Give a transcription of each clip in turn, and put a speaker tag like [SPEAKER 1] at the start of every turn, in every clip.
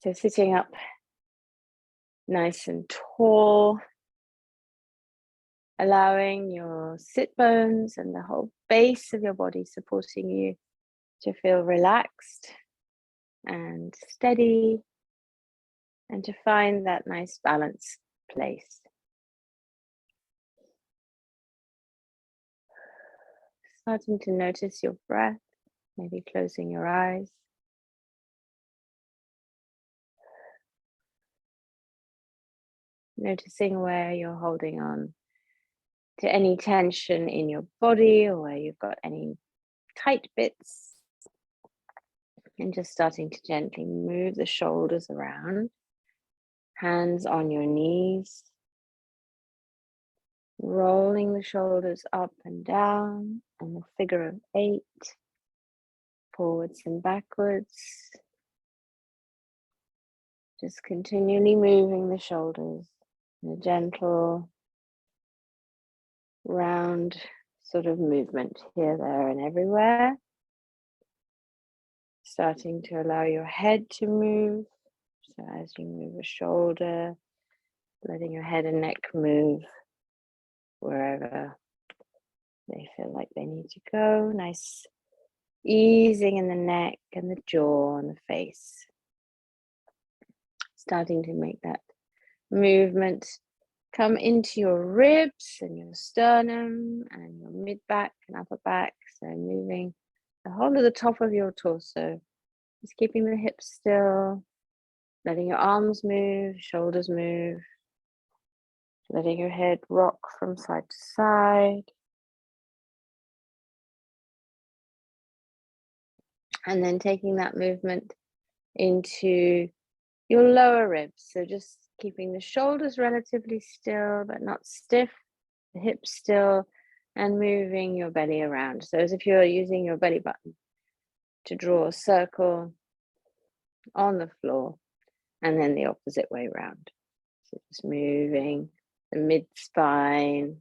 [SPEAKER 1] So sitting up nice and tall, allowing your sit bones and the whole base of your body supporting you to feel relaxed and steady, and to find that nice balanced place. Starting to notice your breath, maybe closing your eyes. Noticing where you're holding on to any tension in your body, or where you've got any tight bits. And just starting to gently move the shoulders around, hands on your knees, rolling the shoulders up and down, and the figure of 8, forwards and backwards. Just continually moving the shoulders in a gentle, round sort of movement here, there, and everywhere. Starting to allow your head to move. So as you move a shoulder, letting your head and neck move wherever they feel like they need to go. Nice easing in the neck and the jaw and the face. Starting to make that movement come into your ribs and your sternum and your mid-back and upper back. So moving the whole of the top of your torso. Just keeping the hips still, letting your arms move, shoulders move, letting your head rock from side to side. And then taking that movement into your lower ribs. So just keeping the shoulders relatively still, but not stiff, the hips still, and moving your belly around. So as if you're using your belly button to draw a circle on the floor, and then the opposite way around. So just moving the mid-spine.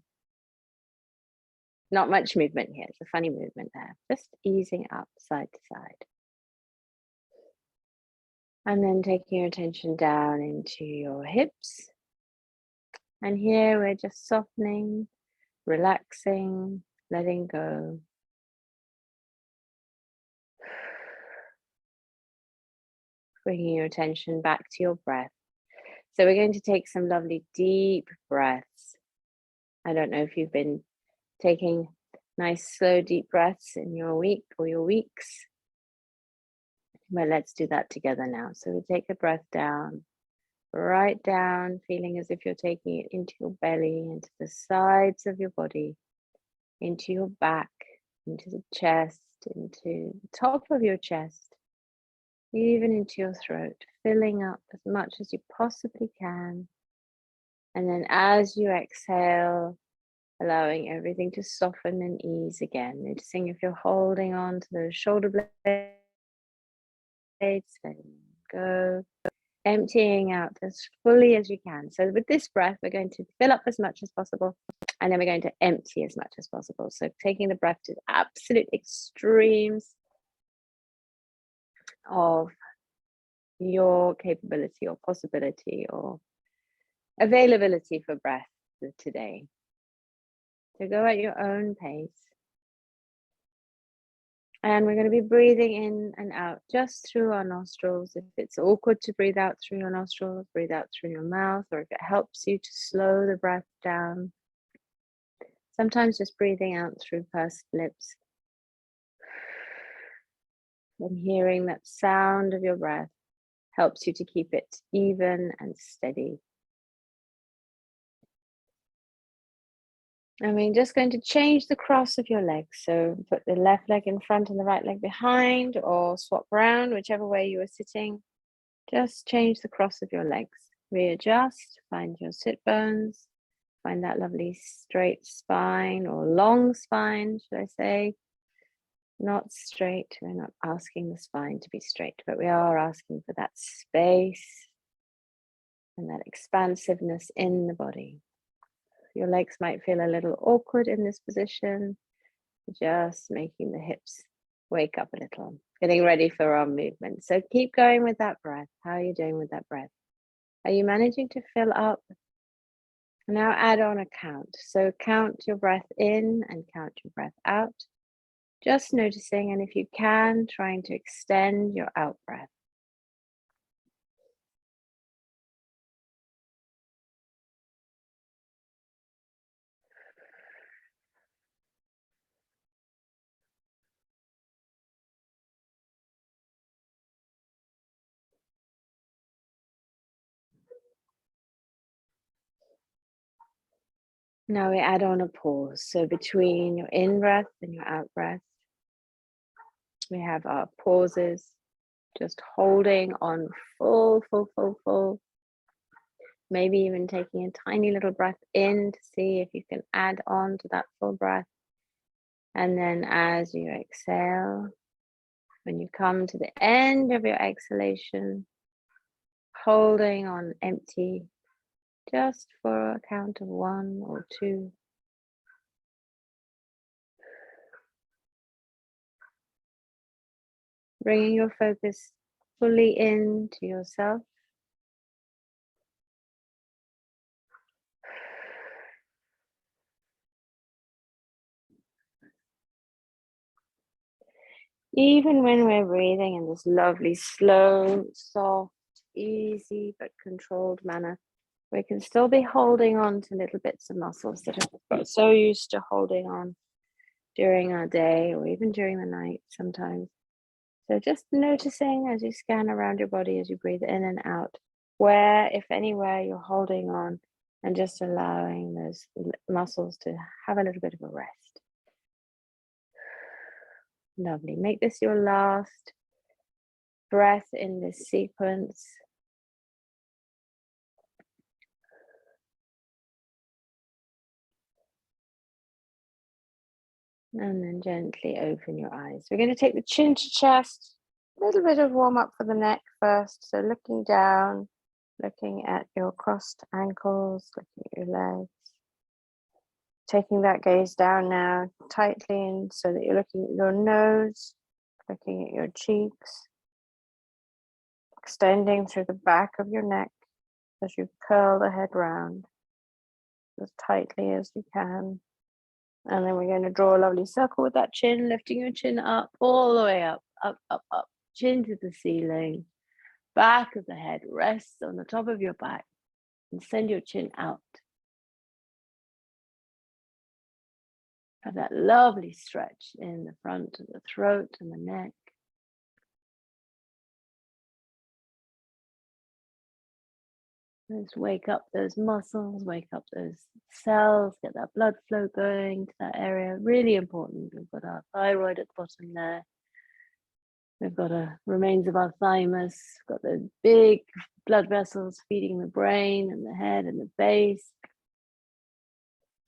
[SPEAKER 1] Not much movement here. It's a funny movement there. Just easing up side to side. And then taking your attention down into your hips. And here we're just softening, relaxing, letting go. Bringing your attention back to your breath. So we're going to take some lovely deep breaths. I don't know if you've been taking nice slow deep breaths in your week or your weeks, but let's do that together now. So we take a breath down, right down, feeling as if you're taking it into your belly, into the sides of your body, into your back, into the chest, into the top of your chest, even into your throat, filling up as much as you possibly can. And then as you exhale, allowing everything to soften and ease again. Noticing if you're holding on to those shoulder blades, letting go. Emptying out as fully as you can. So with this breath, we're going to fill up as much as possible, and then we're going to empty as much as possible. So taking the breath to absolute extremes of your capability or possibility or availability for breath today. So go at your own pace. And we're going to be breathing in and out just through our nostrils. If it's awkward to breathe out through your nostrils, breathe out through your mouth, or if it helps you to slow the breath down, sometimes just breathing out through pursed lips. And hearing that sound of your breath helps you to keep it even and steady. And we're just going to change the cross of your legs. So put the left leg in front and the right leg behind, or swap around, whichever way you are sitting. Just change the cross of your legs. Readjust, find your sit bones, find that lovely straight spine or long spine, should I say. Not straight, we're not asking the spine to be straight, but we are asking for that space and that expansiveness in the body. Your legs might feel a little awkward in this position, just making the hips wake up a little. getting ready for our movement. So keep going with that breath. How are you doing with that breath? Are you managing to fill up? Now add on a count. So count your breath in and count your breath out. Just noticing, and if you can, trying to extend your out breath. Now we add on a pause. So between your in breath and your out breath, we have our pauses, just holding on full, full, full, full. Maybe even taking a tiny little breath in to see if you can add on to that full breath. And then as you exhale, when you come to the end of your exhalation, holding on empty, just for a count of 1 or 2. Bringing your focus fully into yourself. Even when we're breathing in this lovely, slow, soft, easy, but controlled manner, we can still be holding on to little bits of muscles that have got so used to holding on during our day or even during the night sometimes. So just noticing as you scan around your body, as you breathe in and out, where, if anywhere, you're holding on, and just allowing those muscles to have a little bit of a rest. Lovely. Make this your last breath in this sequence. And then gently open your eyes. We're going to take the chin to chest, a little bit of warm up for the neck first. So looking down, looking at your crossed ankles, looking at your legs. Taking that gaze down now, tightly in, so that you're looking at your nose, looking at your cheeks, extending through the back of your neck as you curl the head round as tightly as you can. And then we're going to draw a lovely circle with that chin, lifting your chin up, all the way up, up, up, up, chin to the ceiling. Back of the head rests on the top of your back, and send your chin out. Have that lovely stretch in the front of the throat and the neck. Just wake up those muscles, wake up those cells, get that blood flow going to that area. Really important. We've got our thyroid at the bottom there. We've got remains of our thymus. We've got the big blood vessels feeding the brain and the head and the base.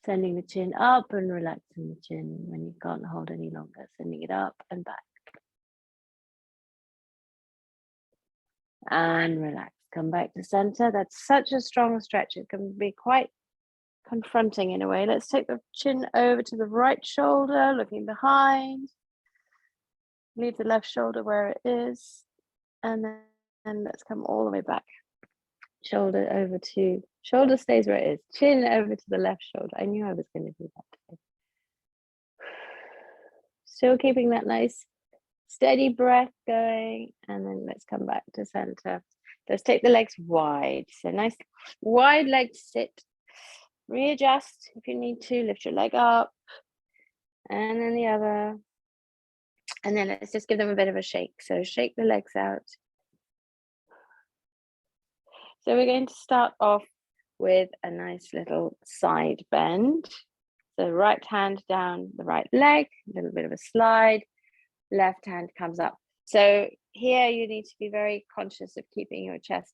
[SPEAKER 1] Sending the chin up and relaxing the chin when you can't hold any longer. Sending it up and back. And relax. Come back to center. That's such a strong stretch. It can be quite confronting in a way. Let's take the chin over to the right shoulder, looking behind. Leave the left shoulder where it is. And then let's come all the way back. Shoulder over to, shoulder stays where it is. Chin over to the left shoulder. I knew I was going to do that today. Still keeping that nice steady breath going. And then let's come back to center. Let's take the legs wide. So nice wide leg to sit. Readjust if you need to. Lift your leg up. And then the other. And then let's just give them a bit of a shake. So shake the legs out. So we're going to start off with a nice little side bend. So right hand down the right leg, a little bit of a slide. Left hand comes up. So here you need to be very conscious of keeping your chest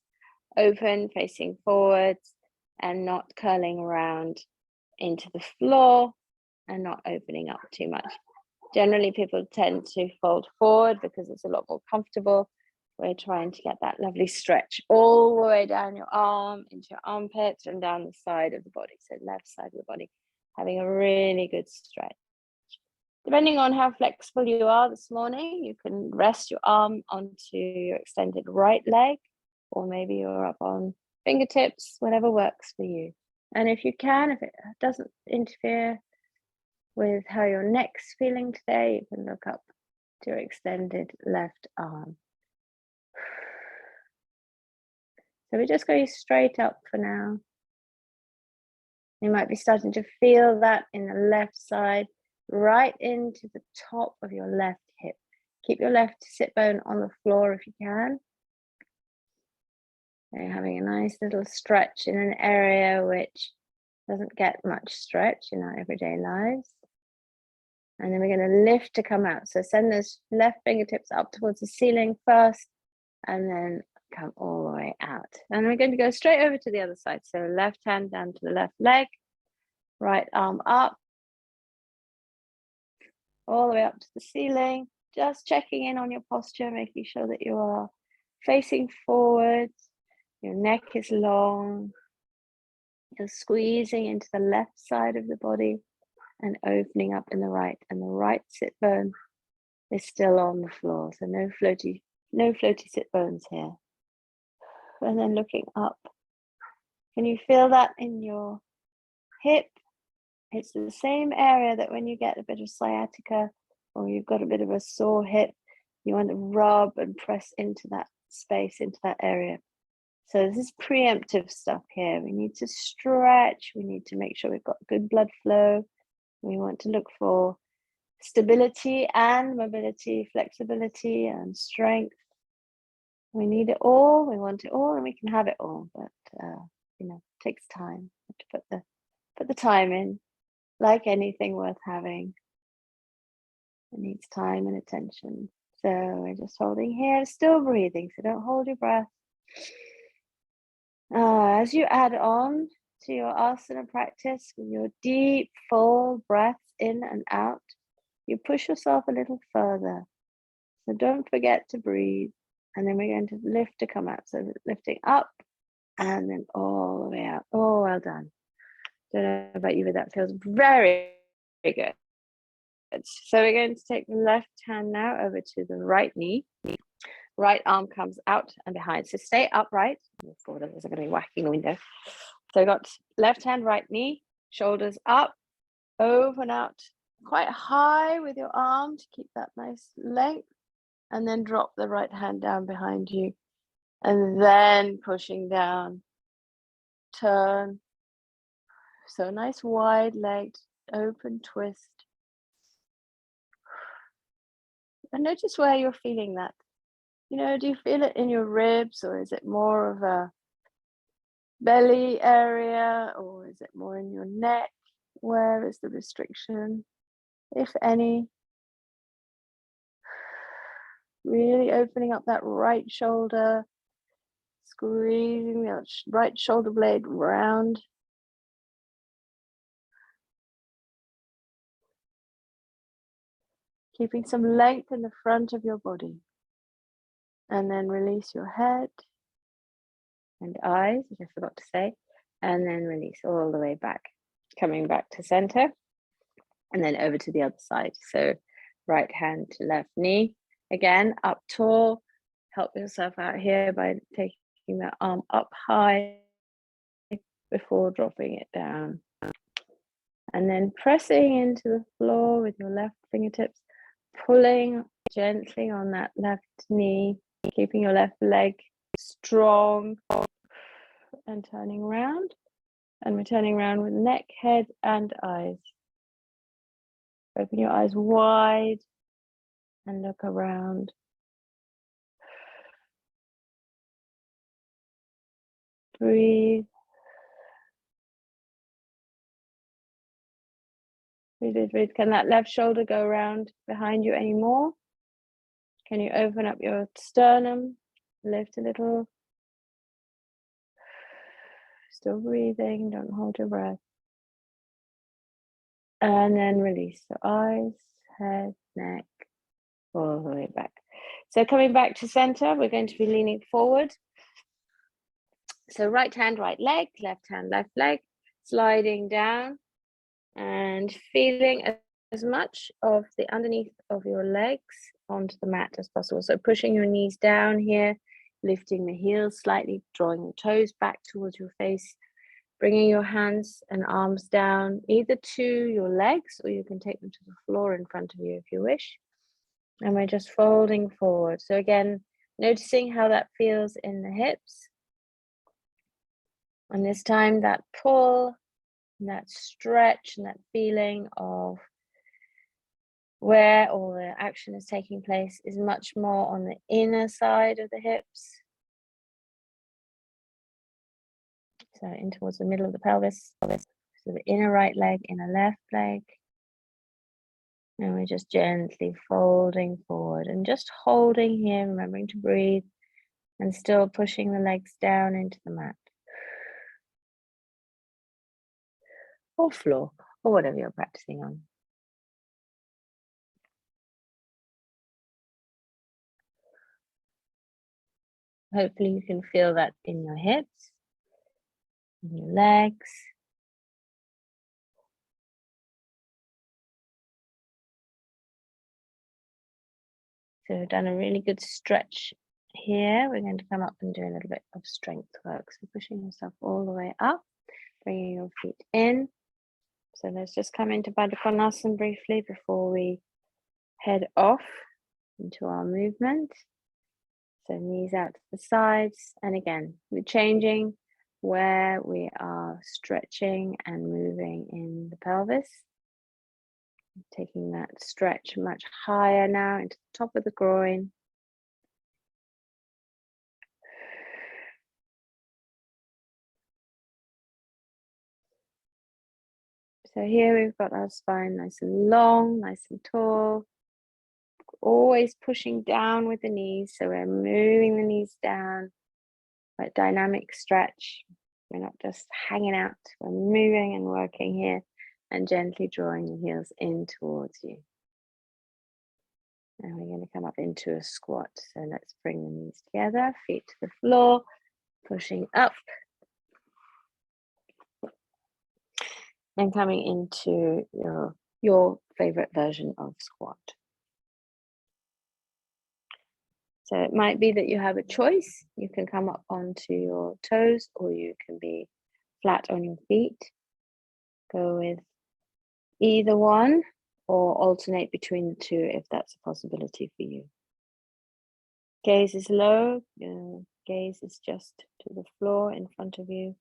[SPEAKER 1] open, facing forwards, and not curling around into the floor and not opening up too much. Generally, people tend to fold forward because it's a lot more comfortable. We're trying to get that lovely stretch all the way down your arm, into your armpit, and down the side of the body. So left side of the body, having a really good stretch. Depending on how flexible you are this morning, you can rest your arm onto your extended right leg, or maybe you're up on fingertips, whatever works for you. And if you can, if it doesn't interfere with how your neck's feeling today, you can look up to your extended left arm. So we're just going straight up for now. You might be starting to feel that in the left side, right into the top of your left hip. Keep your left sit bone on the floor if you can. So you're having a nice little stretch in an area which doesn't get much stretch in our everyday lives. And then we're going to lift to come out. So send those left fingertips up towards the ceiling first, and then come all the way out. And we're going to go straight over to the other side. So left hand down to the left leg, right arm up, all the way up to the ceiling. Just checking in on your posture, making sure that you are facing forward, your neck is long, you're squeezing into the left side of the body and opening up in the right, and the right sit bone is still on the floor. So no floaty sit bones here. And then looking up, can you feel that in your hip? It's the same area that when you get a bit of sciatica or you've got a bit of a sore hip, you want to rub and press into that space, into that area. So this is preemptive stuff here. We need to stretch. We need to make sure we've got good blood flow. We want to look for stability and mobility, flexibility and strength. We need it all, we want it all, and we can have it all, but it takes time to put the time in. Like anything worth having, it needs time and attention. So we're just holding here, still breathing, so don't hold your breath. As you add on to your asana practice with your deep, full breaths in and out, you push yourself a little further. So don't forget to breathe. And then we're going to lift to come out. So lifting up and then all the way out. Oh, well done. Don't know about you, but that feels very, very good. So we're going to take the left hand now over to the right knee. Right arm comes out and behind. So stay upright. Forward, others are going to be whacking the window. So we've got left hand, right knee, shoulders up, open out quite high with your arm to keep that nice length. And then drop the right hand down behind you. And then pushing down, turn. So nice wide legged, open twist. And notice where you're feeling that. Do you feel it in your ribs, or is it more of a belly area, or is it more in your neck? Where is the restriction, if any? Really opening up that right shoulder, squeezing the right shoulder blade round. Keeping some length in the front of your body. And then release your head and eyes, which I forgot to say. And then release all the way back. Coming back to center. And then over to the other side. So right hand to left knee. Again, up tall. Help yourself out here by taking the arm up high before dropping it down. And then pressing into the floor with your left fingertips, pulling gently on that left knee, keeping your left leg strong, and turning around. And we're turning around with neck, head, and eyes. Open your eyes wide and look around. Breathe. Breathe, breathe. Can that left shoulder go around behind you anymore? Can you open up your sternum? Lift a little. Still breathing, don't hold your breath. And then release. So eyes, head, neck, all the way back. So coming back to center, we're going to be leaning forward. So right hand, right leg, left hand, left leg, sliding down and feeling as as much of the underneath of your legs onto the mat as possible. So pushing your knees down here, lifting the heels slightly, drawing the toes back towards your face, bringing your hands and arms down either to your legs, or you can take them to the floor in front of you if you wish. And we're just folding forward. So again, noticing how that feels in the hips. And this time that pull, and that stretch, and that feeling of where all the action is taking place is much more on the inner side of the hips. So in towards the middle of the pelvis. So the inner right leg, inner left leg. And we're just gently folding forward and just holding here, remembering to breathe and still pushing the legs down into the mat. Or floor, or whatever you're practicing on. Hopefully you can feel that in your hips, in your legs. So we've done a really good stretch here. We're going to come up and do a little bit of strength work. So pushing yourself all the way up, bringing your feet in. So let's just come into Baddha Konasana briefly before we head off into our movement. So knees out to the sides. And again, we're changing where we are stretching and moving in the pelvis. Taking that stretch much higher now into the top of the groin. So here we've got our spine nice and long, nice and tall. Always pushing down with the knees. So we're moving the knees down. Like dynamic stretch. We're not just hanging out. We're moving and working here and gently drawing the heels in towards you. And we're going to come up into a squat. So let's bring the knees together, feet to the floor, pushing up. And coming into your favorite version of squat. So it might be that you have a choice. You can come up onto your toes, or you can be flat on your feet. Go with either one, or alternate between the two if that's a possibility for you. Gaze is low, gaze is just to the floor in front of you.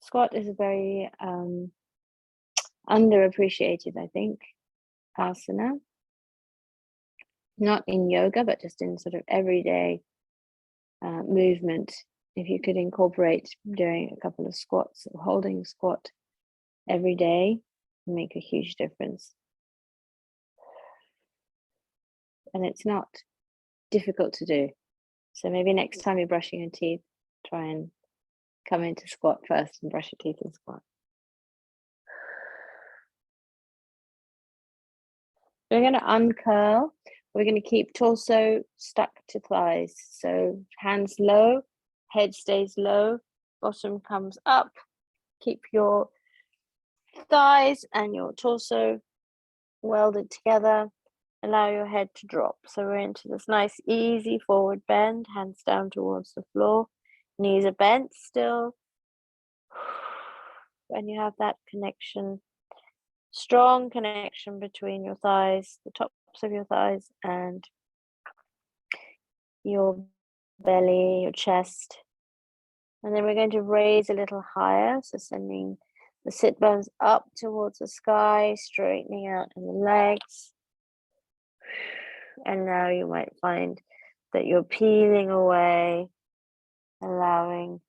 [SPEAKER 1] Squat is a very underappreciated, I think, asana. Not in yoga, but just in sort of everyday movement. If you could incorporate doing a couple of squats, or holding a squat every day, make a huge difference. And it's not difficult to do. So maybe next time you're brushing your teeth, try and come into squat first and brush your teeth in squat. We're going to uncurl. We're going to keep torso stuck to thighs. So hands low, head stays low, bottom comes up. Keep your thighs and your torso welded together. Allow your head to drop. So we're into this nice easy forward bend, hands down towards the floor. Knees are bent still. When you have that connection, strong connection between your thighs, the tops of your thighs, and your belly, your chest. And then we're going to raise a little higher, so sending the sit bones up towards the sky, straightening out in the legs. And now you might find that you're peeling away, allowing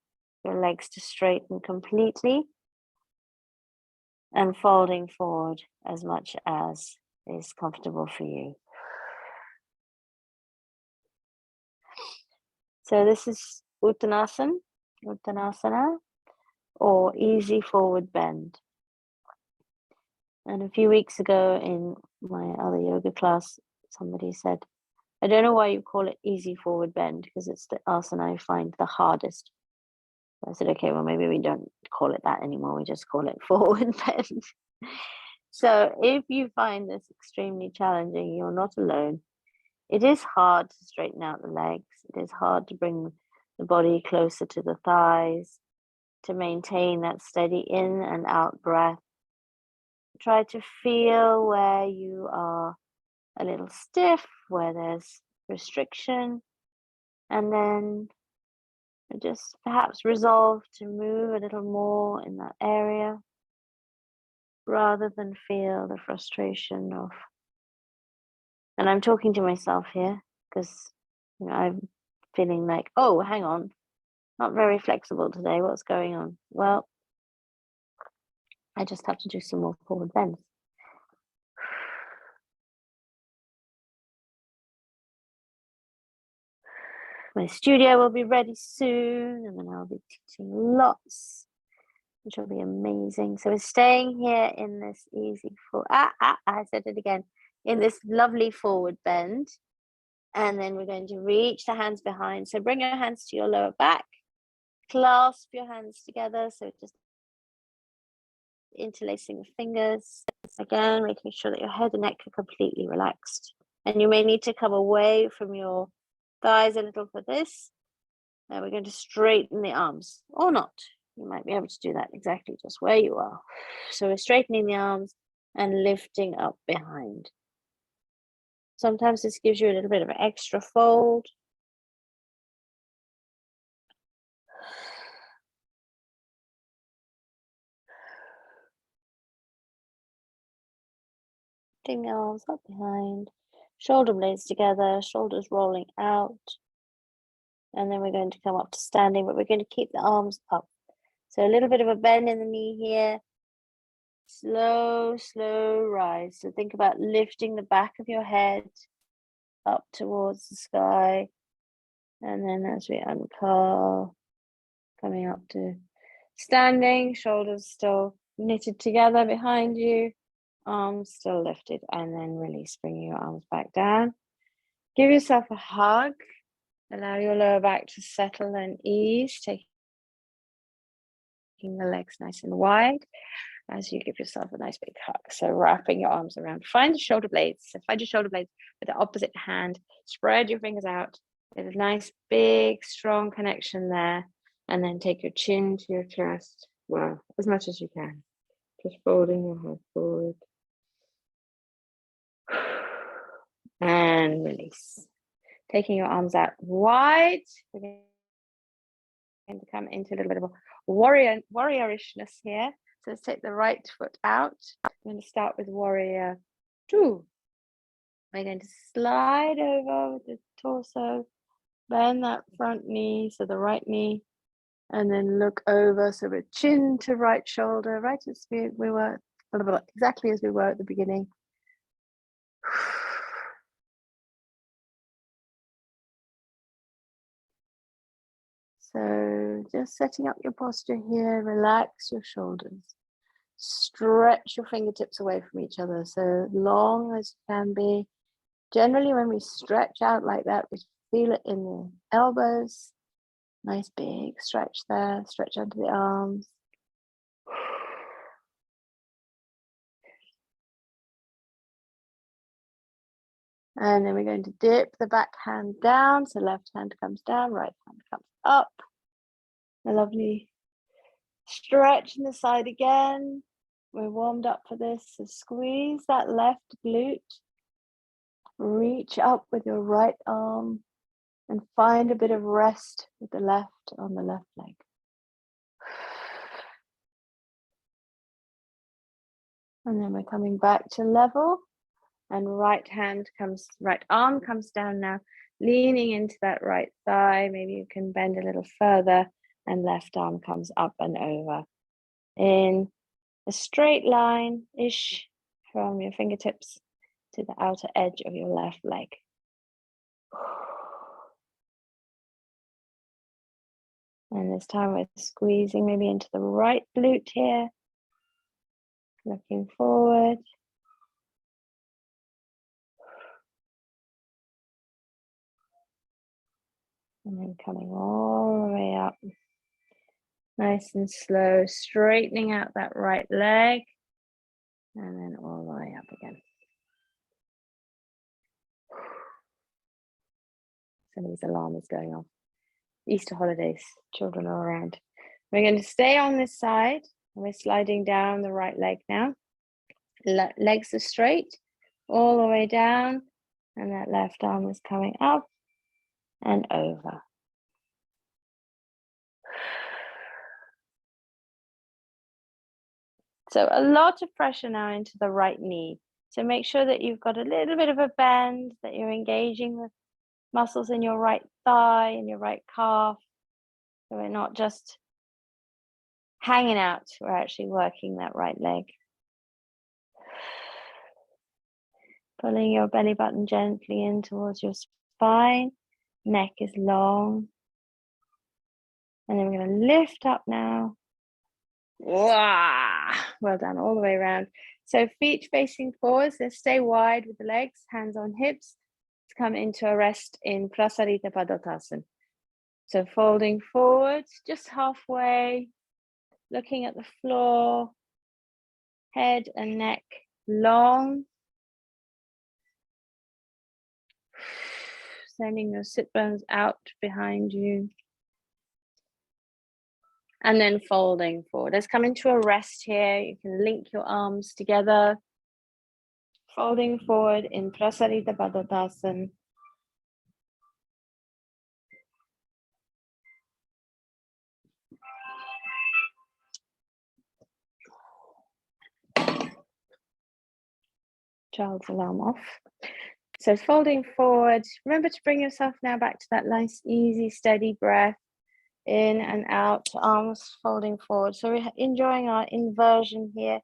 [SPEAKER 1] your legs to straighten completely, and folding forward as much as is comfortable for you. So this is Uttanasana, or easy forward bend. And a few weeks ago in my other yoga class, somebody said, I don't know why you call it easy forward bend, because it's the asana I find the hardest. I said, okay, well, maybe we don't call it that anymore. We just call it forward bend. So if you find this extremely challenging, you're not alone. It is hard to straighten out the legs. It is hard to bring the body closer to the thighs, to maintain that steady in and out breath. Try to feel where you are a little stiff, where there's restriction, and then just perhaps resolve to move a little more in that area rather than feel the frustration of, and I'm talking to myself here because I'm feeling like, oh, hang on, not very flexible today. What's going on? Well, I just have to do some more forward bends. My studio will be ready soon, and then I'll be teaching lots, which will be amazing. So we're staying here in this easy I said it again, in this lovely forward bend. And then we're going to reach the hands behind. So bring your hands to your lower back, clasp your hands together. So just interlacing the fingers. Again, making sure that your head and neck are completely relaxed. And you may need to come away from your thighs a little for this. Now we're going to straighten the arms, or not. You might be able to do that exactly just where you are. So we're straightening the arms and lifting up behind. Sometimes this gives you a little bit of an extra fold. Lifting the arms up behind, shoulder blades together, shoulders rolling out. And then we're going to come up to standing, but we're going to keep the arms up. So a little bit of a bend in the knee here. Slow, slow rise. So think about lifting the back of your head up towards the sky. And then as we uncurl, coming up to standing, shoulders still knitted together behind you, arms still lifted, and then release, bringing your arms back down. Give yourself a hug. Allow your lower back to settle and ease, taking the legs nice and wide as you give yourself a nice big hug. So wrapping your arms around. Find the shoulder blades. So find your shoulder blades with the opposite hand. Spread your fingers out. There's a nice, big, strong connection there. And then take your chin to your chest. Well, as much as you can. Just folding your head forward. And release. Taking your arms out wide. We're going to come into a little bit of a warriorishness here. So let's take the right foot out. I'm going to start with warrior 2. We're going to slide over with the torso, bend that front knee, so the right knee, and then look over. So we're chin to right shoulder, right as we were, exactly as we were at the beginning. So just setting up your posture here, relax your shoulders. Stretch your fingertips away from each other, so long as you can be. Generally, when we stretch out like that, we feel it in the elbows. Nice big stretch there, stretch under the arms. And then we're going to dip the back hand down. So left hand comes down, right hand comes up. A lovely stretch in the side again. We're warmed up for this. So squeeze that left glute. Reach up with your right arm and find a bit of rest with the left on the left leg. And then we're coming back to level, and right arm comes down now, leaning into that right thigh. Maybe you can bend a little further, and left arm comes up and over in a straight line-ish from your fingertips to the outer edge of your left leg. And this time we're squeezing maybe into the right glute here, looking forward. And then coming all the way up Nice and slow, straightening out that right leg, and then all the way up again. Somebody's alarm is going off. Easter holidays, children are around. We're going to stay on this side. We're sliding down the right leg now. Legs are straight, all the way down, and that left arm is coming up and over. So a lot of pressure now into the right knee. So make sure that you've got a little bit of a bend, that you're engaging the muscles in your right thigh and your right calf. So we're not just hanging out, we're actually working that right leg. Pulling your belly button gently in towards your spine. Neck is long. And then we're going to lift up now. Well done, all the way around. So feet facing forwards, let's stay wide with the legs, hands on hips. Let's come into a rest in Prasarita Padottanasana. So folding forward, just halfway, looking at the floor, head and neck long. Sending your sit bones out behind you. And then folding forward. Let's come into a rest here. You can link your arms together. Folding forward in Prasarita Padottanasana. Child's alarm off. So folding forward. Remember to bring yourself now back to that nice, easy, steady breath. In and out, arms folding forward. So we're enjoying our inversion here.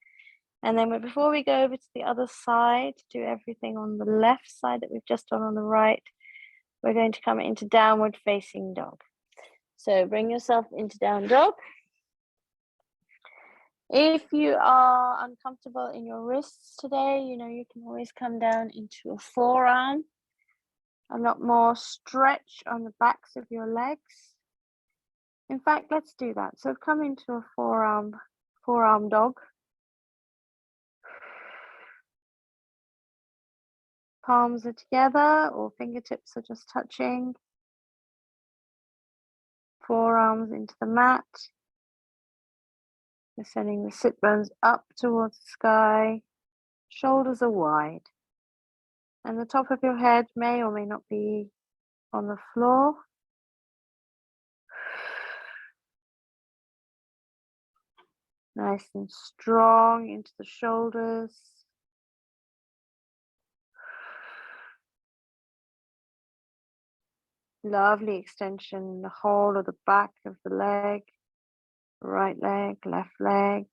[SPEAKER 1] And then before we go over to the other side, do everything on the left side that we've just done on the right. We're going to come into downward facing dog. So bring yourself into down dog. If you are uncomfortable in your wrists today, you can always come down into a forearm. A lot more stretch on the backs of your legs. In fact, let's do that. So come into a forearm dog. Palms are together or fingertips are just touching. Forearms into the mat. We're sending the sit bones up towards the sky. Shoulders are wide. And the top of your head may or may not be on the floor. Nice and strong into the shoulders. Lovely extension in the whole of the back of the leg. Right leg, left leg.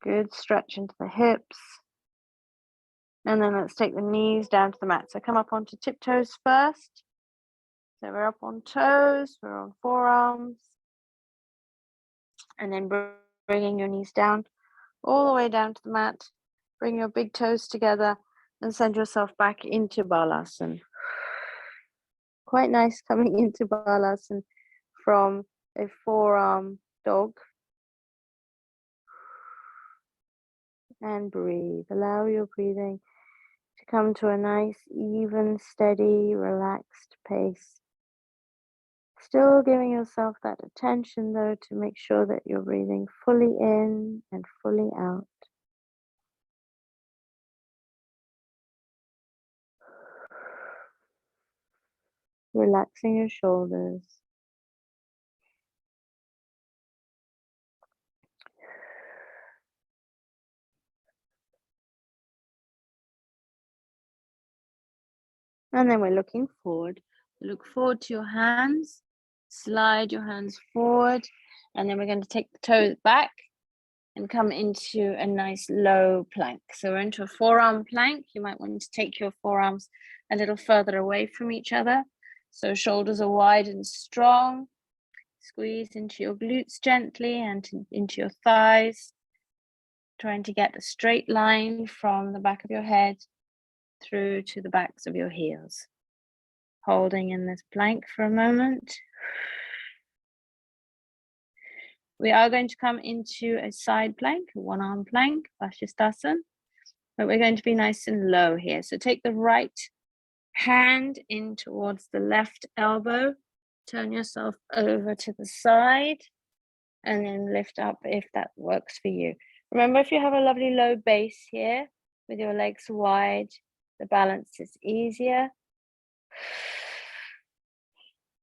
[SPEAKER 1] Good stretch into the hips. And then let's take the knees down to the mat. So come up onto tiptoes first. So we're up on toes, we're on forearms. And then bringing your knees down, all the way down to the mat. Bring your big toes together and send yourself back into Balasana. Quite nice coming into Balasana from a forearm dog. And breathe. Allow your breathing to come to a nice, even, steady, relaxed pace. Still giving yourself that attention though to make sure that you're breathing fully in and fully out. Relaxing your shoulders. And then we're looking forward. Look forward to your hands. Slide your hands forward. And then we're going to take the toes back and come into a nice low plank. So we're into a forearm plank. You might want to take your forearms a little further away from each other. So shoulders are wide and strong. Squeeze into your glutes gently and into your thighs. Trying to get a straight line from the back of your head through to the backs of your heels. Holding in this plank for a moment. We are going to come into a side plank, a one-arm plank, Vashisthasana, but we're going to be nice and low here. So take the right hand in towards the left elbow, turn yourself over to the side, and then lift up if that works for you. Remember, if you have a lovely low base here with your legs wide, the balance is easier.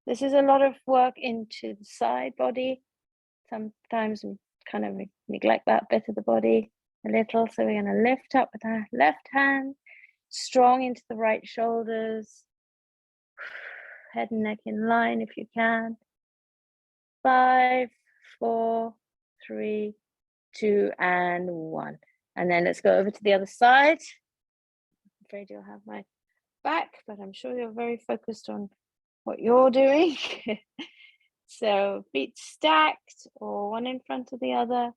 [SPEAKER 1] This is a lot of work into the side body. Sometimes we kind of neglect that bit of the body a little. So we're going to lift up with our left hand, strong into the right shoulders, head and neck in line if you can. 5, 4, 3, 2, and 1. And then let's go over to the other side. I'm afraid you'll have my back, but I'm sure you're very focused on what you're doing. So feet stacked or one in front of the other,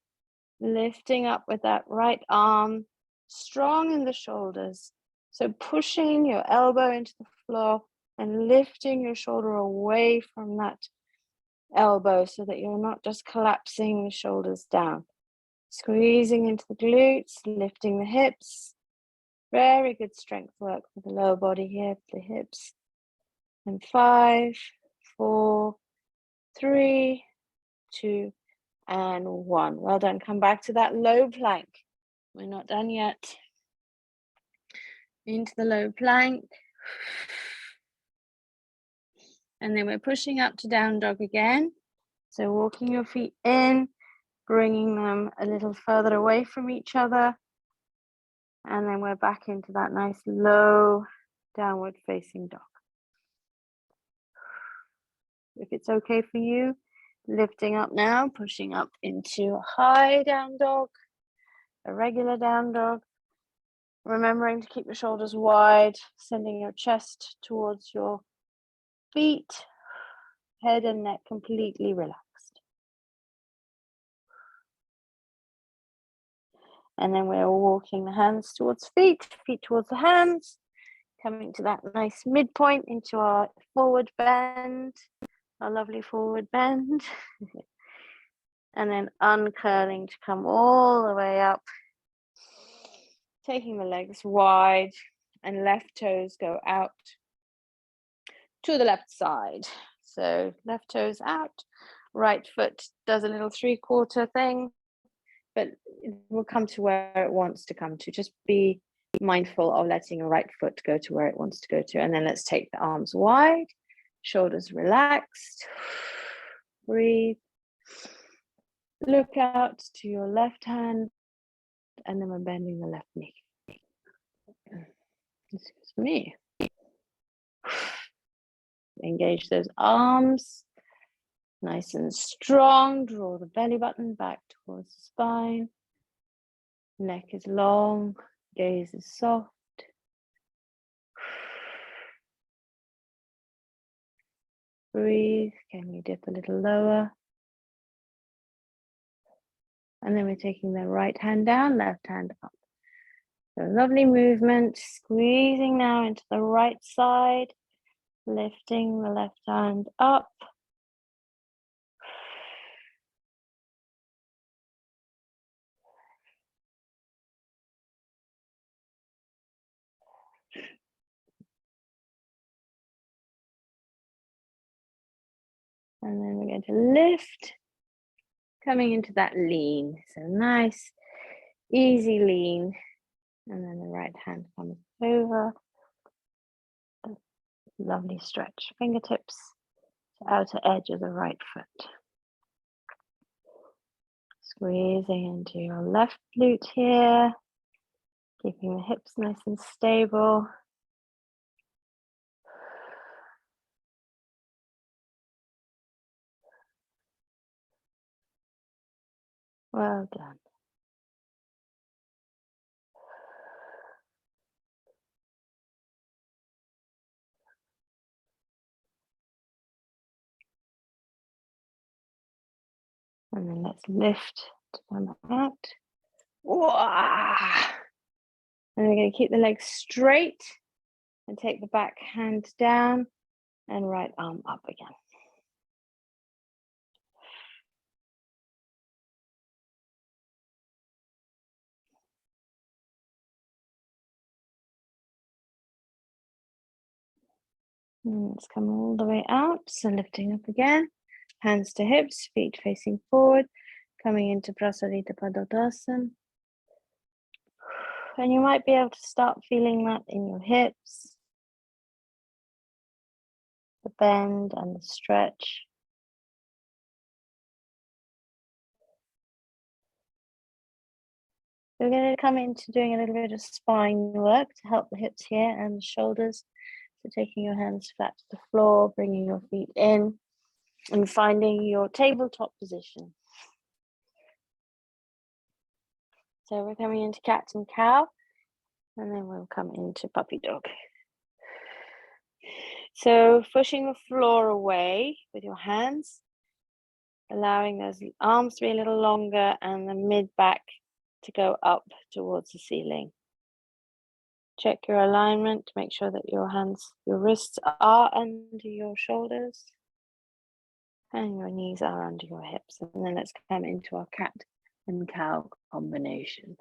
[SPEAKER 1] lifting up with that right arm, strong in the shoulders. So pushing your elbow into the floor and lifting your shoulder away from that elbow so that you're not just collapsing the shoulders down. Squeezing into the glutes, lifting the hips. Very good strength work for the lower body here, the hips. And 5, 4, 3, 2, and 1. Well done. Come back to that low plank. We're not done yet. Into the low plank. And then we're pushing up to down dog again. So walking your feet in, bringing them a little further away from each other. And then we're back into that nice low downward facing dog. If it's okay for you, lifting up now, pushing up into a high down dog, a regular down dog. Remembering to keep your shoulders wide, sending your chest towards your feet, head and neck completely relaxed. And then we're walking the hands towards feet, feet towards the hands, coming to that nice midpoint into our forward bend, our lovely forward bend. And then uncurling to come all the way up, taking the legs wide and left toes go out to the left side. So left toes out, right foot does a little 3/4 thing, but it will come to where it wants to come to. Just be mindful of letting your right foot go to where it wants to go to. And then let's take the arms wide, shoulders relaxed. Breathe. Look out to your left hand, and then we're bending the left knee. Excuse me. Engage those arms, nice and strong. Draw the belly button back towards the spine. Neck is long, gaze is soft. Breathe. Can you dip a little lower? And then we're taking the right hand down, left hand up. So lovely movement, squeezing now into the right side, lifting the left hand up. And then we're going to lift, coming into that lean. So nice, easy lean. And then the right hand comes over. Lovely stretch. Fingertips to outer edge of the right foot. Squeezing into your left glute here. Keeping the hips nice and stable. Well done. And then let's lift to come out. And we're going to keep the legs straight and take the back hand down and right arm up again. And let's come all the way out. So lifting up again, hands to hips, feet facing forward, coming into Prasarita Padottanasana. And you might be able to start feeling that in your hips, the bend and the stretch. We're going to come into doing a little bit of spine work to help the hips here and the shoulders. So taking your hands flat to the floor, bringing your feet in and finding your tabletop position. So we're coming into cat and cow, and then we'll come into puppy dog. So pushing the floor away with your hands, allowing those arms to be a little longer and the mid-back to go up towards the ceiling. Check your alignment to make sure that your wrists are under your shoulders and your knees are under your hips. And then let's come into our cat and cow combination.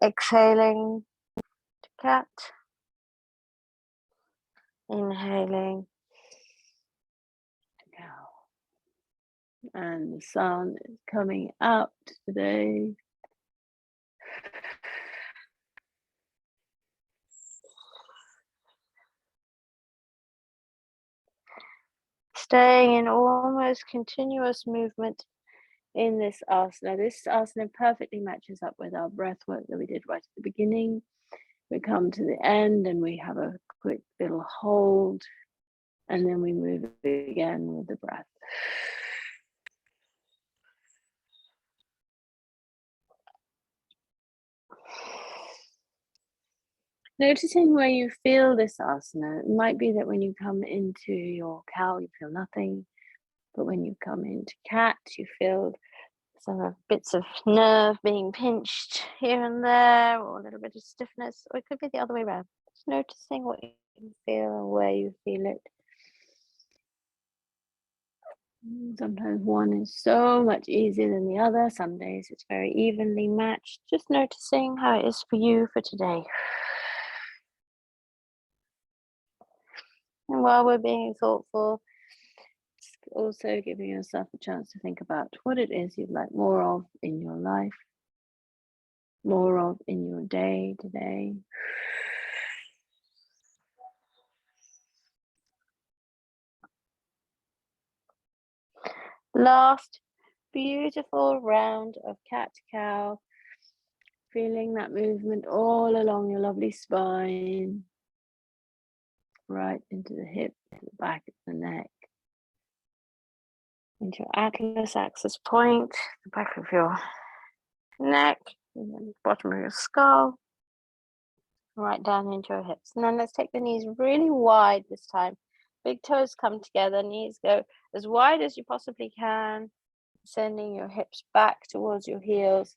[SPEAKER 1] Exhaling to cat. Inhaling to cow. And the sun is coming out today. Staying in almost continuous movement in this asana. This asana perfectly matches up with our breath work that we did right at the beginning. We come to the end and we have a quick little hold, and then we move again with the breath. Noticing where you feel this asana. It might be that when you come into your cow, you feel nothing, but when you come into cat, you feel some bits of nerve being pinched here and there, or a little bit of stiffness, or it could be the other way around. Just noticing what you feel and where you feel it. Sometimes one is so much easier than the other. Some days it's very evenly matched. Just noticing how it is for you for today. And while we're being thoughtful, also giving yourself a chance to think about what it is you'd like more of in your life, more of in your day today. Last beautiful round of cat-cow, feeling that movement all along your lovely spine, right into the hip, to the back of the neck, into your atlas axis point, the back of your neck, and then the bottom of your skull, right down into your hips. And then let's take the knees really wide this time. Big toes come together, knees go as wide as you possibly can, sending your hips back towards your heels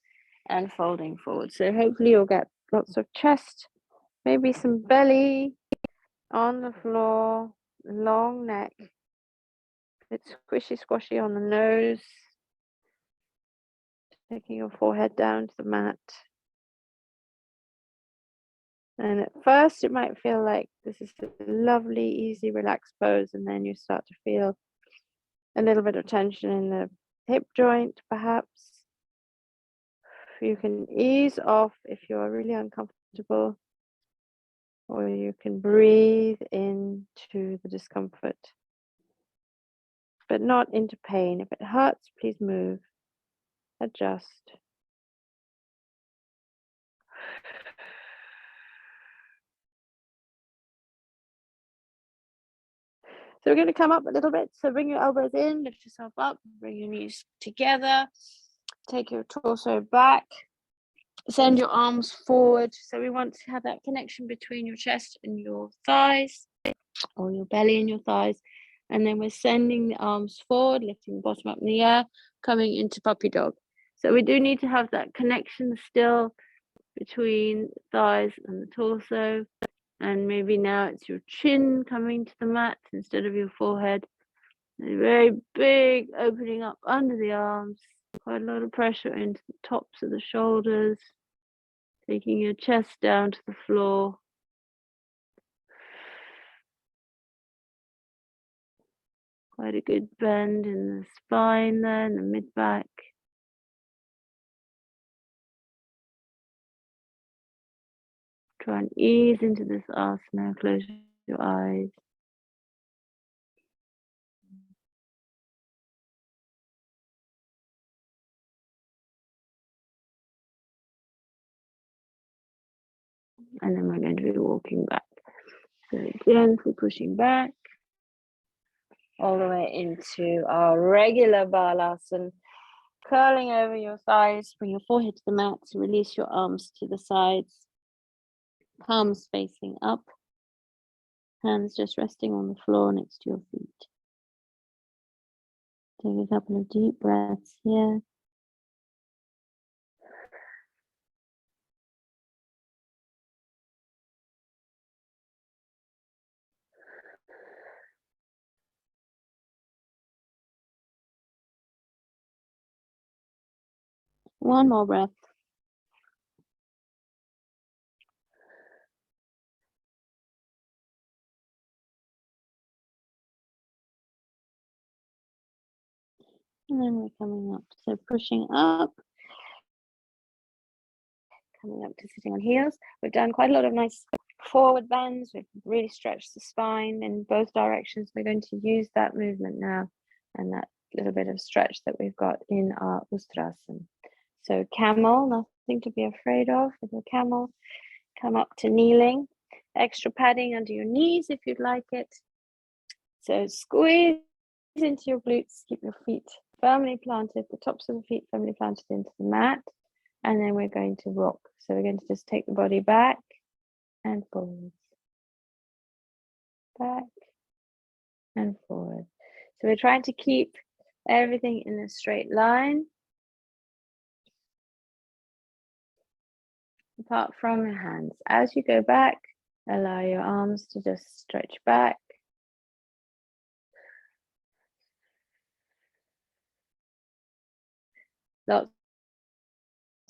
[SPEAKER 1] and folding forward. So hopefully you'll get lots of chest, maybe some belly on the floor, long neck, it's squishy squashy on the nose, taking your forehead down to the mat. And at first it might feel like this is a lovely, easy, relaxed pose, and then you start to feel a little bit of tension in the hip joint, perhaps. You can ease off if you're really uncomfortable, or you can breathe into the discomfort, but not into pain. If it hurts, please move, adjust. So we're going to come up a little bit. So bring your elbows in, lift yourself up, bring your knees together, take your torso back, send your arms forward. So we want to have that connection between your chest and your thighs, or your belly and your thighs. And then we're sending the arms forward, lifting the bottom up in the air, coming into puppy dog. So we do need to have that connection still between the thighs and the torso. And maybe now it's your chin coming to the mat instead of your forehead. A very big opening up under the arms, quite a lot of pressure into the tops of the shoulders. Taking your chest down to the floor. Quite a good bend in the spine there, in the mid-back. Try and ease into this asana. Close your eyes. And then we're going to be walking back. So gently pushing back all the way into our regular balasana. Curling over your thighs, bring your forehead to the mat, so release your arms to the sides, palms facing up, hands just resting on the floor next to your feet. Take a couple of deep breaths here. One more breath. And then we're coming up. So pushing up, coming up to sitting on heels. We've done quite a lot of nice forward bends. We've really stretched the spine in both directions. We're going to use that movement now and that little bit of stretch that we've got in our Ustrasana. So camel, nothing to be afraid of. With your camel, come up to kneeling. Extra padding under your knees if you'd like it. So squeeze into your glutes, keep your feet firmly planted, the tops of the feet firmly planted into the mat. And then we're going to rock. So we're going to just take the body back and forward. Back and forward. So we're trying to keep everything in a straight line. Apart from your hands. As you go back, allow your arms to just stretch back. Lots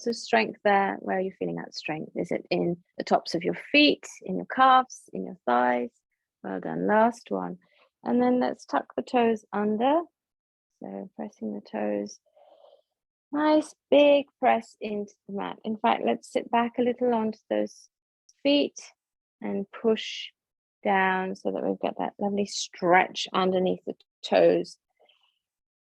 [SPEAKER 1] of strength there. Where are you feeling that strength? Is it in the tops of your feet, in your calves, in your thighs? Well done. Last one. And then let's tuck the toes under. So pressing the toes. Nice big press into the mat. In fact, let's sit back a little onto those feet and push down so that we've got that lovely stretch underneath the toes.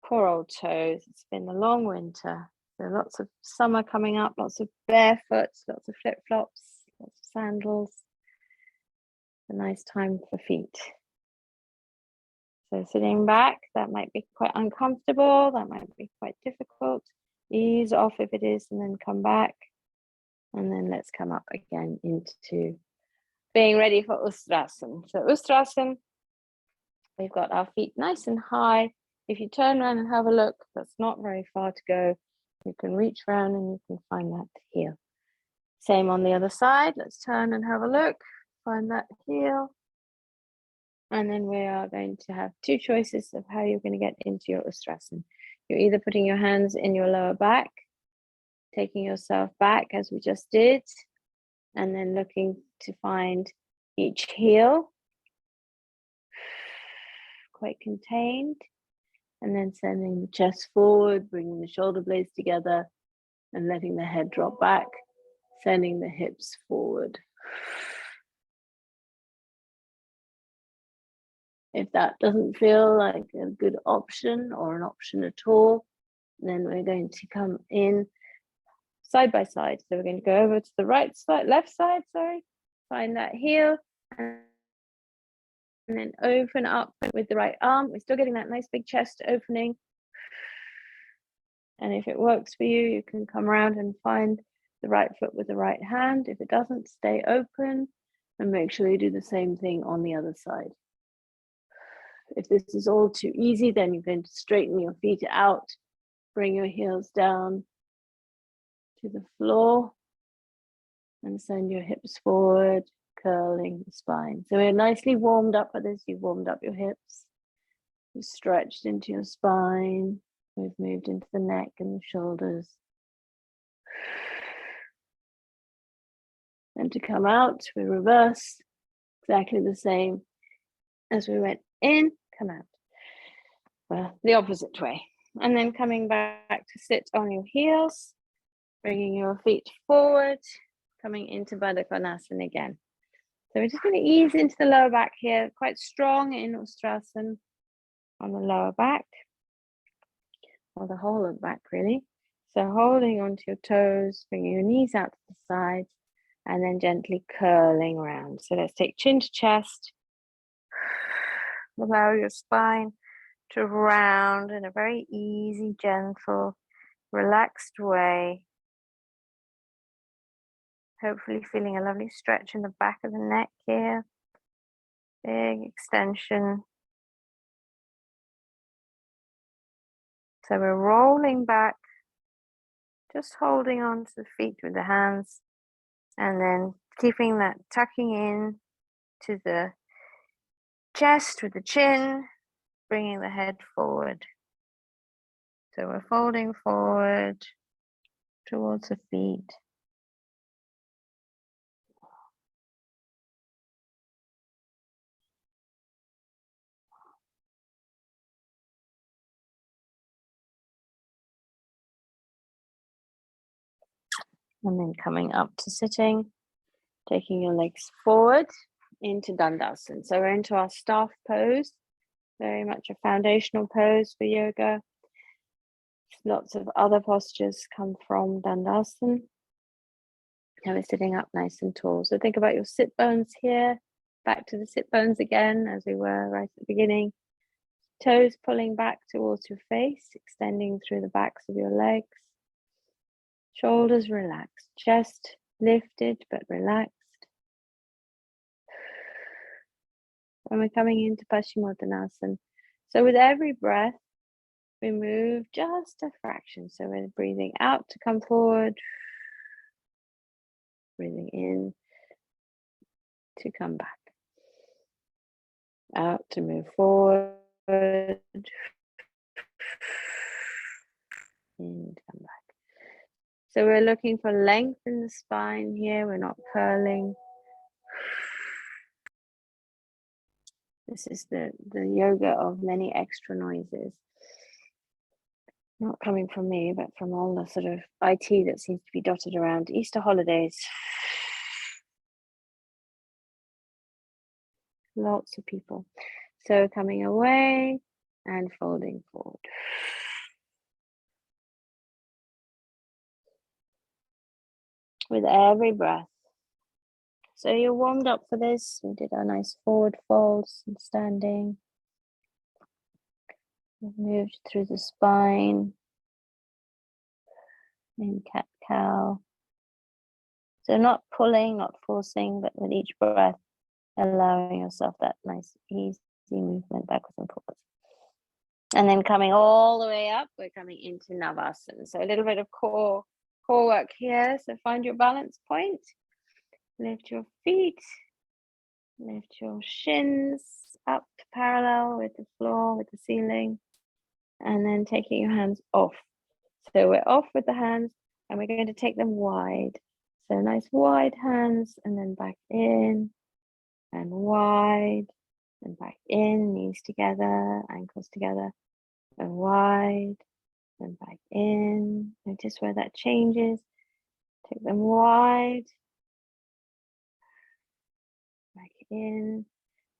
[SPEAKER 1] Poor old toes. It's been a long winter. So lots of summer coming up, lots of barefoot, lots of flip-flops, lots of sandals. A nice time for feet. So sitting back, that might be quite uncomfortable. That might be quite difficult. Ease off if it is, and then come back. And then let's come up again into being ready for Ustrasana. So Ustrasana, we've got our feet nice and high. If you turn around and have a look, that's not very far to go. You can reach around and you can find that heel. Same on the other side. Let's turn and have a look. Find that heel. And then we are going to have two choices of how you're going to get into your Ustrasana. You're either putting your hands in your lower back, taking yourself back as we just did, and then looking to find each heel quite contained, and then sending the chest forward, bringing the shoulder blades together and letting the head drop back, sending the hips forward. If that doesn't feel like a good option or an option at all, then we're going to come in side by side. So we're going to go over to the right side, left side, sorry, find that heel, and then open up with the right arm. We're still getting that nice big chest opening. And if it works for you, you can come around and find the right foot with the right hand. If it doesn't, stay open and make sure you do the same thing on the other side. If this is all too easy, then you're going to straighten your feet out, bring your heels down to the floor, and send your hips forward, curling the spine. So we're nicely warmed up for this. You've warmed up your hips. You've stretched into your spine. We've moved into the neck and the shoulders. And to come out, we reverse exactly the same as we went in, come out. Well, the opposite way. And then coming back to sit on your heels, bringing your feet forward, coming into Baddha Konasana again. So we're just going to ease into the lower back here, quite strong in Ustrasana on the lower back, or the whole of the back really. So holding onto your toes, bringing your knees out to the sides, and then gently curling around. So let's take chin to chest. Allow your spine to round in a very easy, gentle, relaxed way. Hopefully feeling a lovely stretch in the back of the neck here. Big extension. So we're rolling back, just holding on to the feet with the hands, and then keeping that tucking in to the chest with the chin, bringing the head forward. So we're folding forward towards the feet. And then coming up to sitting, taking your legs forward into Dandasana. So we're into our staff pose, very much a foundational pose for yoga. Lots of other postures come from Dandasana. Now we're sitting up nice and tall. So think about your sit bones here, back to the sit bones again, as we were right at the beginning. Toes pulling back towards your face, extending through the backs of your legs. Shoulders relaxed, chest lifted but relaxed. And we're coming into Paschimottanasana. So with every breath, we move just a fraction. So we're breathing out to come forward, breathing in to come back. Out to move forward, in to come back. So we're looking for length in the spine here. We're not curling. This is the yoga of many extra noises. Not coming from me, but from all the sort of IT that seems to be dotted around Easter holidays. Lots of people. So coming away and folding forward. With every breath. So you're warmed up for this. We did our nice forward folds and standing. We've moved through the spine in cat-cow. So not pulling, not forcing, but with each breath, allowing yourself that nice easy movement backwards and forwards. And then coming all the way up, we're coming into Navasana. So a little bit of core work here. So find your balance point. Lift your feet. Lift your shins up parallel with the floor, with the ceiling. And then taking your hands off. So we're off with the hands and we're going to take them wide. So nice wide hands and then back in and wide and back in, knees together, ankles together and wide and back in. Notice where that changes. Take them wide, back in,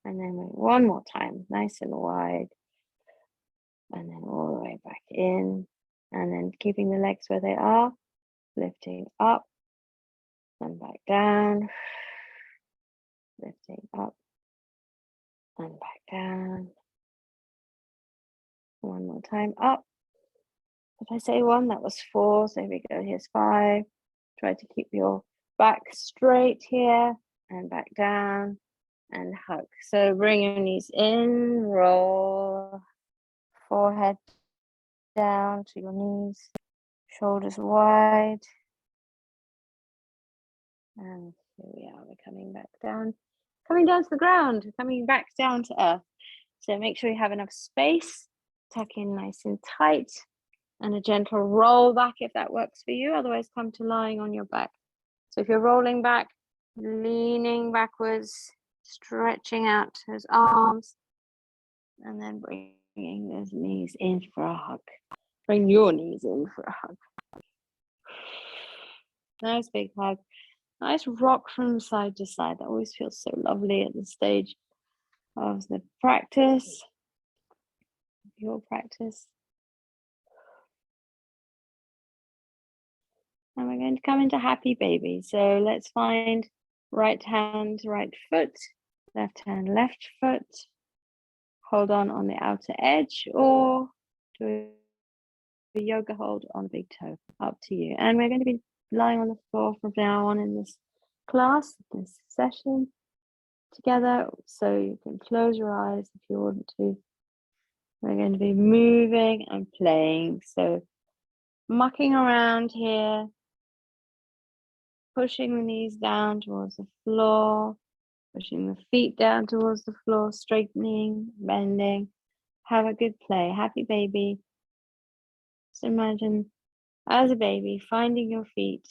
[SPEAKER 1] and then one more time, nice and wide, and then all the way back in, and then keeping the legs where they are, lifting up and back down, lifting up and back down. One more time, up. If I say one, that was 4, so here we go, here's 5. Try to keep your back straight here and back down and hug. So bring your knees in, roll, forehead down to your knees, shoulders wide. And here we are, we're coming back down, coming down to the ground, coming back down to earth. So make sure you have enough space, tuck in nice and tight, and a gentle roll back if that works for you. Otherwise, come to lying on your back. So if you're rolling back, leaning backwards, stretching out those arms, and then bringing those knees in for a hug. Bring your knees in for a hug. Nice big hug. Nice rock from side to side. That always feels so lovely at this stage of the practice, your practice. And we're going to come into happy baby. So let's find right hand, right foot, left hand, left foot. Hold on the outer edge, or do a yoga hold on a big toe. Up to you. And we're going to be lying on the floor from now on in this class, this session together. So you can close your eyes if you want to. We're going to be moving and playing. So mucking around here, pushing the knees down towards the floor, pushing the feet down towards the floor, straightening, bending. Have a good play. Happy baby. Just imagine as a baby finding your feet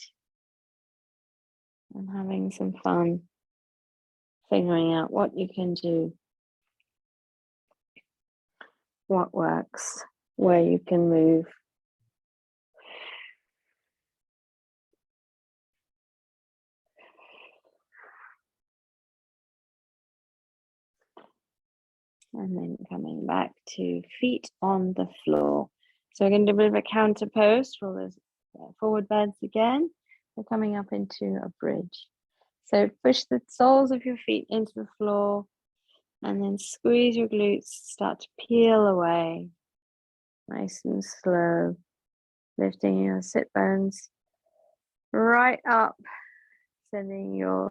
[SPEAKER 1] and having some fun, figuring out what you can do, what works, where you can move. And then coming back to feet on the floor. So we're going to do a bit of a counter pose for those forward bends again. We're coming up into a bridge. So push the soles of your feet into the floor and then squeeze your glutes, start to peel away. Nice and slow, lifting your sit bones right up, sending your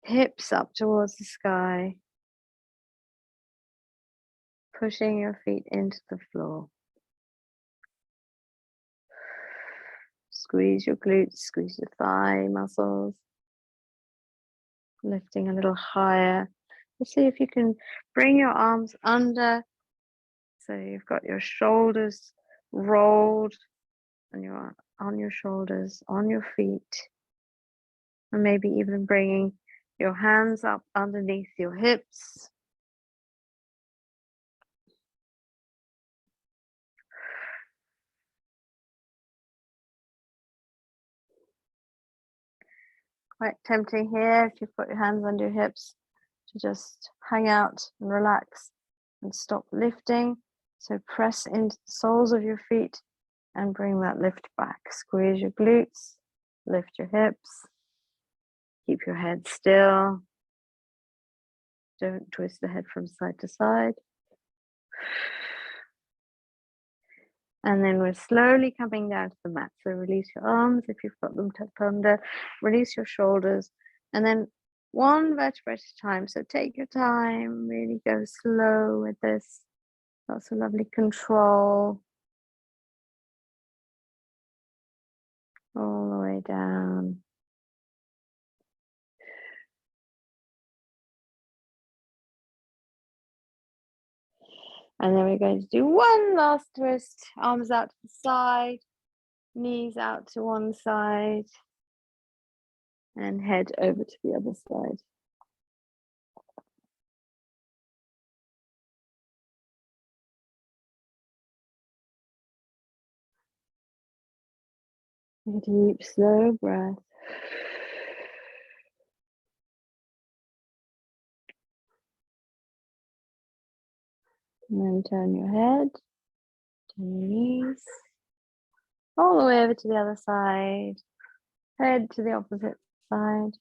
[SPEAKER 1] hips up towards the sky. Pushing your feet into the floor. Squeeze your glutes, squeeze your thigh muscles. Lifting a little higher. Let's see if you can bring your arms under. So you've got your shoulders rolled and you're on your shoulders, on your feet. And maybe even bringing your hands up underneath your hips. Quite tempting here if you've got your hands under your hips to just hang out and relax and stop lifting. So press into the soles of your feet and bring that lift back. Squeeze your glutes, lift your hips, keep your head still. Don't twist the head from side to side. And then we're slowly coming down to the mat. So release your arms if you've got them tucked under, release your shoulders, and then one vertebra at a time. So take your time, really go slow with this. Lots of lovely control. All the way down. And then we're going to do one last twist. Arms out to the side, knees out to one side, and head over to the other side. A deep, slow breath. And then turn your head, turn your knees, all the way over to the other side, head to the opposite side.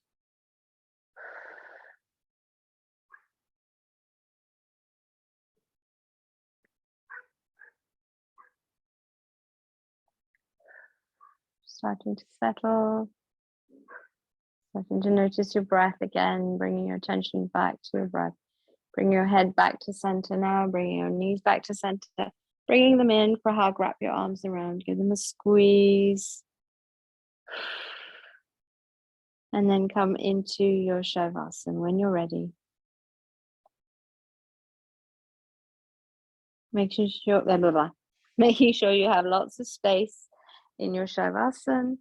[SPEAKER 1] Starting to settle, starting to notice your breath again, bringing your attention back to your breath. Bring your head back to center now, bringing your knees back to center, bringing them in for a hug, wrap your arms around, give them a squeeze. And then come into your Shavasana when you're ready. Making sure you have lots of space in your Shavasana.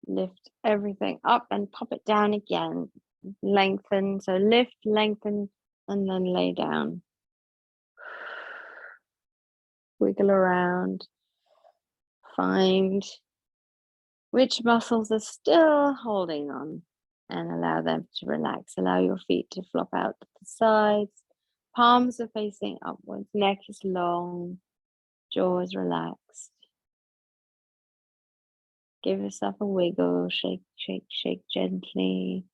[SPEAKER 1] Lift everything up and pop it down again. Lengthen, so lift, lengthen, and then lay down. Wiggle around. Find which muscles are still holding on and allow them to relax. Allow your feet to flop out to the sides. Palms are facing upwards. Neck is long. Jaw is relaxed. Give yourself a wiggle. Shake, shake, shake gently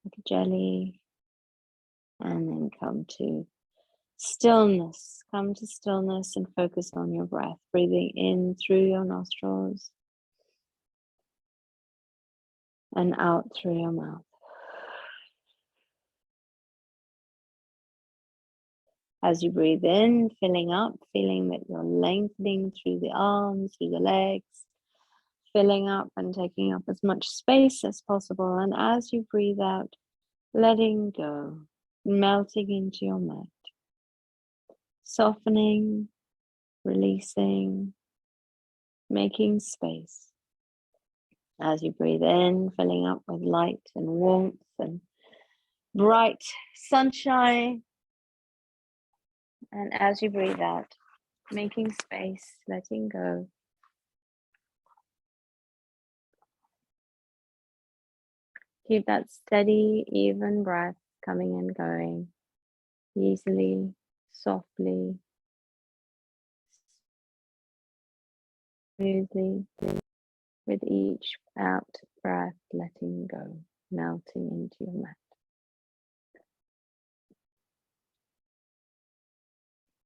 [SPEAKER 1] like a jelly. And then come to stillness. Come to stillness and focus on your breath. Breathing in through your nostrils and out through your mouth. As you breathe in, filling up, feeling that you're lengthening through the arms, through the legs, filling up and taking up as much space as possible. And as you breathe out, letting go, melting into your mat, softening, releasing, making space. As you breathe in, filling up with light and warmth and bright sunshine. And as you breathe out, making space, letting go. Keep that steady, even breath coming and going, easily, softly, smoothly, with each out breath, letting go, melting into your mat.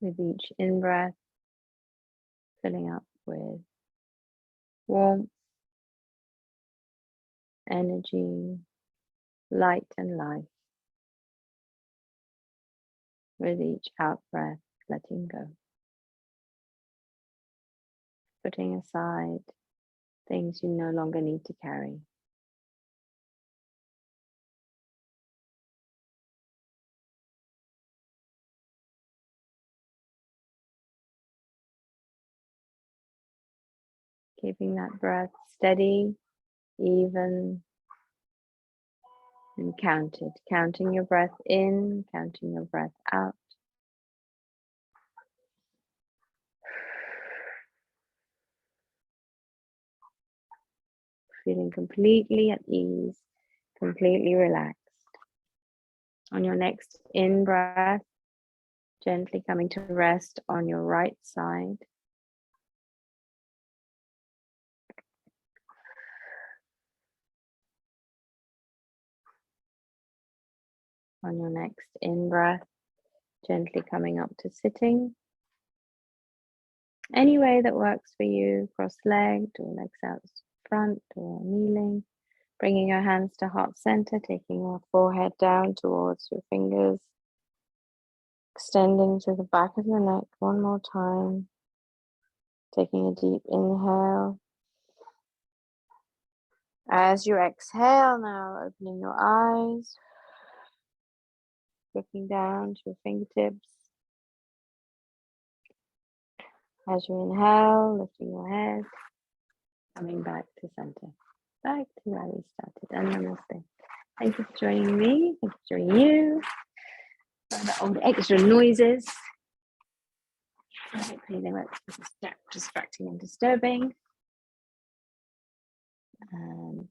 [SPEAKER 1] With each in-breath, filling up with warmth, energy, light and life. With each out-breath, letting go. Putting aside things you no longer need to carry. Keeping that breath steady, even, and counted. Counting your breath in, counting your breath out. Feeling completely at ease, completely relaxed. On your next in-breath, gently coming to rest on your right side. On your next in-breath, gently coming up to sitting. Any way that works for you, cross-legged or legs out front or kneeling. Bringing your hands to heart center, taking your forehead down towards your fingers. Extending to the back of your neck one more time. Taking a deep inhale. As you exhale now, opening your eyes. Looking down to your fingertips. As you inhale, lifting your head. Coming back to center. Back to where we started. And namaste. Thank you for joining me. Thank you for joining you. All the extra noises. Hopefully they weren't distracting and disturbing. And